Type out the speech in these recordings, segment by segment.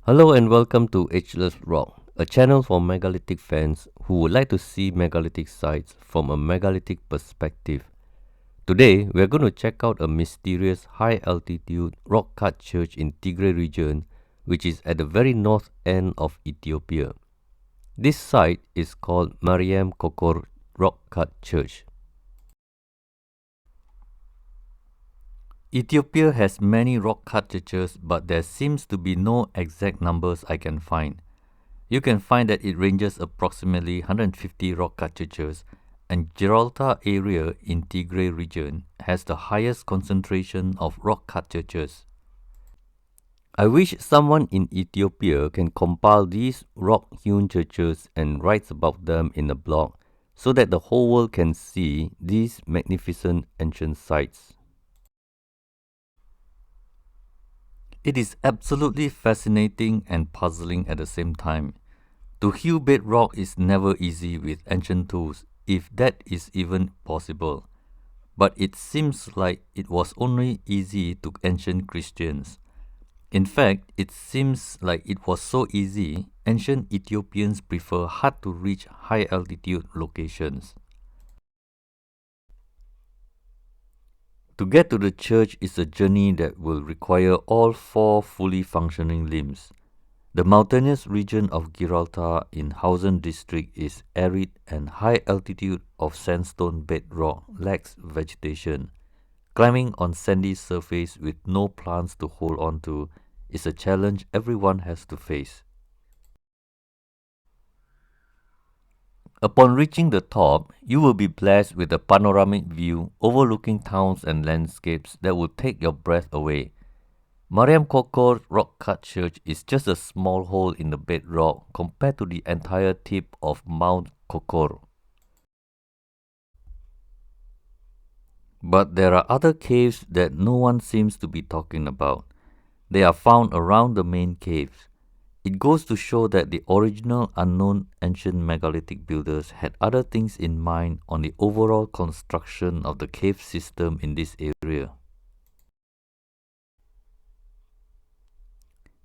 Hello and welcome to Ageless Rock, a channel for megalithic fans who would like to see megalithic sites from a megalithic perspective. Today, we are going to check out a mysterious high-altitude rock-cut church in Tigray region, which is at the very north end of Ethiopia. This site is called Maryam Korkor rock-cut church. Ethiopia has many rock-cut churches, but there seems to be no exact numbers I can find. You can find that it ranges approximately 150 rock-cut churches, and Gibraltar area in Tigray region has the highest concentration of rock-cut churches. I wish someone in Ethiopia can compile these rock-hewn churches and write about them in a blog so that the whole world can see these magnificent ancient sites. It is absolutely fascinating and puzzling at the same time. To hew bedrock is never easy with ancient tools, if that is even possible. But it seems like it was only easy to ancient Christians. In fact, it seems like it was so easy, ancient Ethiopians prefer hard to reach high altitude locations. To get to the church is a journey that will require all four fully functioning limbs. The mountainous region of Gibraltar in Hausen district is arid and high altitude of sandstone bedrock lacks vegetation. Climbing on sandy surface with no plants to hold on to is a challenge everyone has to face. Upon reaching the top, you will be blessed with a panoramic view overlooking towns and landscapes that will take your breath away. Maryam Korkor rock-cut church is just a small hole in the bedrock compared to the entire tip of Mount Korkor. But there are other caves that no one seems to be talking about. They are found around the main caves. It goes to show that the original unknown ancient megalithic builders had other things in mind on the overall construction of the cave system in this area.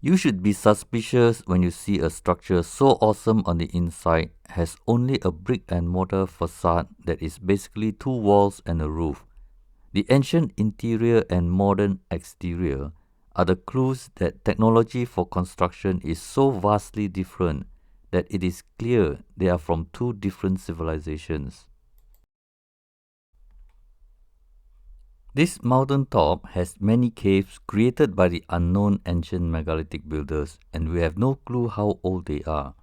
You should be suspicious when you see a structure so awesome on the inside has only a brick and mortar facade that is basically two walls and a roof. The ancient interior and modern exterior are the clues that technology for construction is so vastly different that it is clear they are from two different civilizations. This mountaintop has many caves created by the unknown ancient megalithic builders, and we have no clue how old they are.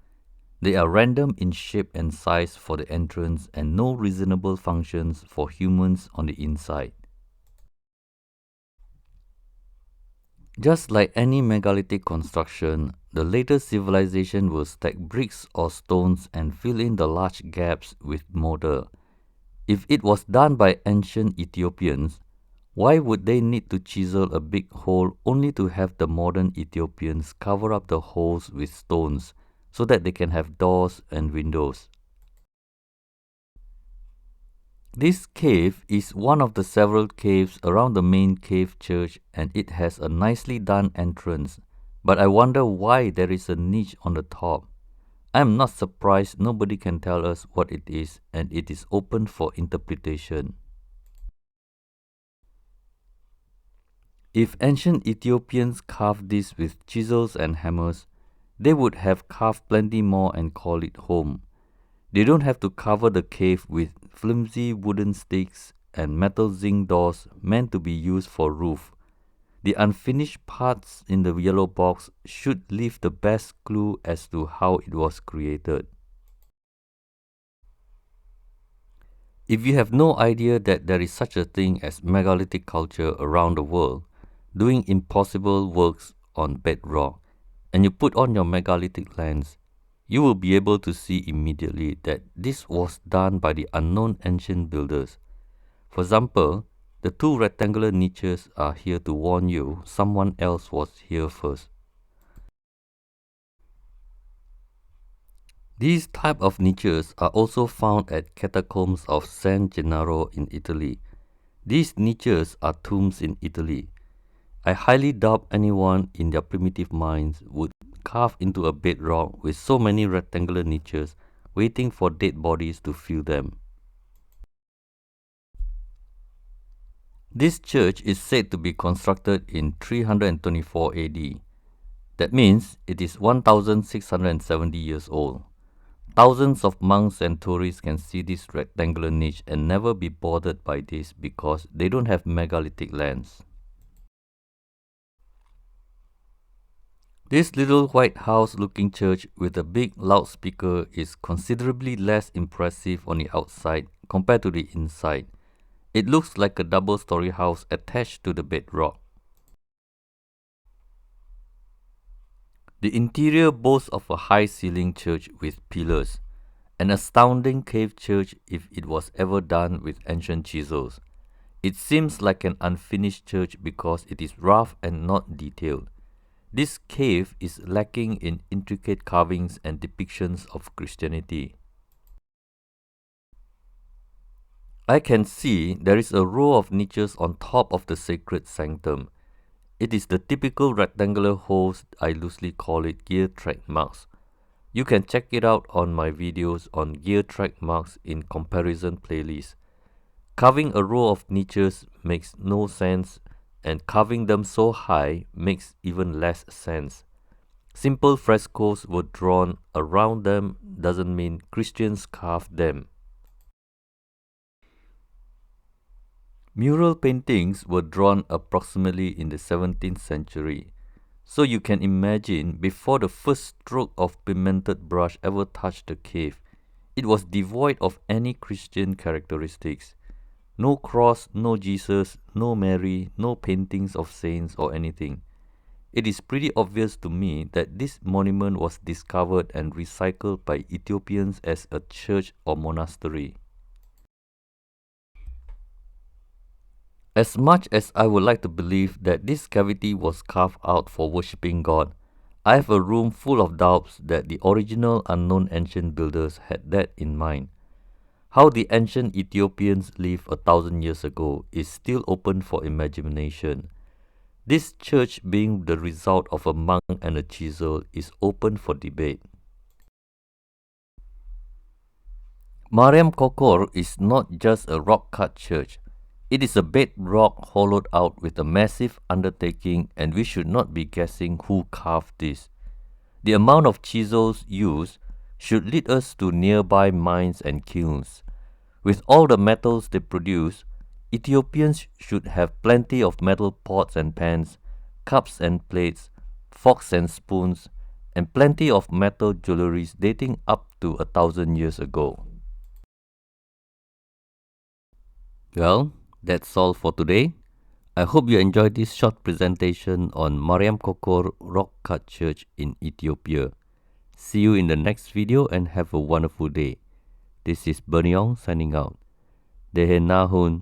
They are random in shape and size for the entrance and no reasonable functions for humans on the inside. Just like any megalithic construction, the later civilization will stack bricks or stones and fill in the large gaps with mortar. If it was done by ancient Ethiopians, why would they need to chisel a big hole only to have the modern Ethiopians cover up the holes with stones so that they can have doors and windows? This cave is one of the several caves around the main cave church, and it has a nicely done entrance, but I wonder why there is a niche on the top. I am not surprised nobody can tell us what it is, and it is open for interpretation. If ancient Ethiopians carved this with chisels and hammers, they would have carved plenty more and call it home. They don't have to cover the cave with flimsy wooden sticks and metal zinc doors meant to be used for roof. The unfinished parts in the yellow box should leave the best clue as to how it was created. If you have no idea that there is such a thing as megalithic culture around the world, doing impossible works on bedrock, and you put on your megalithic lens, you will be able to see immediately that this was done by the unknown ancient builders. For example, the two rectangular niches are here to warn you someone else was here first. These type of niches are also found at catacombs of San Gennaro in Italy. These niches are tombs in Italy. I highly doubt anyone in their primitive minds would carved into a bedrock with so many rectangular niches waiting for dead bodies to fill them. This church is said to be constructed in 324 AD. That means it is 1670 years old. Thousands of monks and tourists can see this rectangular niche and never be bothered by this because they don't have megalithic lands. This little white house looking church with a big loudspeaker is considerably less impressive on the outside compared to the inside. It looks like a double-story house attached to the bedrock. The interior boasts of a high-ceilinged church with pillars, an astounding cave church if it was ever done with ancient chisels. It seems like an unfinished church because it is rough and not detailed. This cave is lacking in intricate carvings and depictions of Christianity. I can see there is a row of niches on top of the sacred sanctum. It is the typical rectangular holes, I loosely call it gear track marks. You can check it out on my videos on gear track marks in comparison playlist. Carving a row of niches makes no sense, and carving them so high makes even less sense. Simple frescoes were drawn around them doesn't mean Christians carved them. Mural paintings were drawn approximately in the 17th century, so you can imagine before the first stroke of pigmented brush ever touched the cave, it was devoid of any Christian characteristics. No cross, no Jesus, no Mary, no paintings of saints or anything. It is pretty obvious to me that this monument was discovered and recycled by Ethiopians as a church or monastery. As much as I would like to believe that this cavity was carved out for worshipping God, I have a room full of doubts that the original unknown ancient builders had that in mind. How the ancient Ethiopians lived 1,000 years ago is still open for imagination. This church being the result of a monk and a chisel is open for debate. Maryam Korkor is not just a rock-cut church. It is a bedrock hollowed out with a massive undertaking, and we should not be guessing who carved this. The amount of chisels used should lead us to nearby mines and kilns. With all the metals they produce, Ethiopians should have plenty of metal pots and pans, cups and plates, forks and spoons, and plenty of metal jewelries dating up to 1,000 years ago. Well, that's all for today. I hope you enjoyed this short presentation on Maryam Korkor Rock Cut Church in Ethiopia. See you in the next video and have a wonderful day. This is Berniong signing out. Dehe Nahun